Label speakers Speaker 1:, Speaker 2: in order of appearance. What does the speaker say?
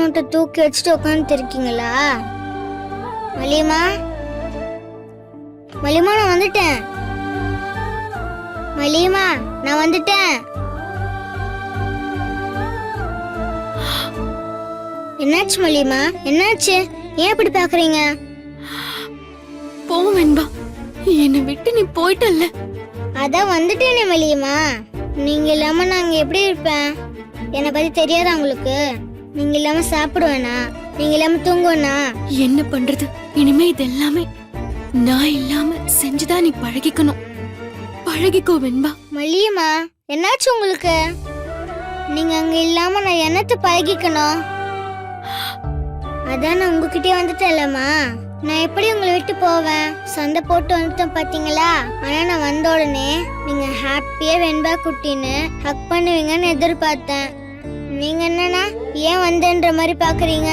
Speaker 1: மூட்டை தூக்கி வச்சுட்டு உட்காந்துட்டு இருக்கீங்களா? மலிமா, மலிமா நான் வந்துட்டேன். மலிமா நான் வந்துட்டேன். என்னாச்சு மலிமா, என்னாச்சு? ஏன் இப்படி பாக்குறீங்க?
Speaker 2: போ வெண்பா, என்னை விட்டு நீ போயிட்டல்ல.
Speaker 1: அதான் வந்துட்டேனே மலிமா. நீங்க இல்லாம நாங்க எப்படி இருப்பேன்? என்னை பத்தி தெரியாதா உங்களுக்கு? நீங்க இல்லாம சாப்பிடுவேனா? நீங்க இல்லாம தூங்குவேனா?
Speaker 2: என்ன பண்றது? இனிமே இது எல்லாமே நான் இல்லாம செஞ்சுதான் நீ பழகிக்கணும். பழகிக்கோ வெண்பா.
Speaker 1: மலிமா என்னாச்சு உங்களுக்கு? நீங்க அங்க இல்லாம நான் என்னத்த பழகிக்கணும்? அதான் நான் உங்ககிட்டயே வந்துட்டேன்லம்மா. நான் எப்படி உங்களை விட்டு போவேன்? சண்டை போட்டு வந்துட்டேன் பாத்தீங்களா? ஆனா நான் வந்த உடனே நீங்க ஹாப்பியா வெண்பா குட்டின்னு ஹக் பண்ணுவீங்கன்னு எதிர்பார்த்தேன். நீங்க என்னன்னா ஏன் வந்தேன்ற மாதிரி பாக்குறீங்க?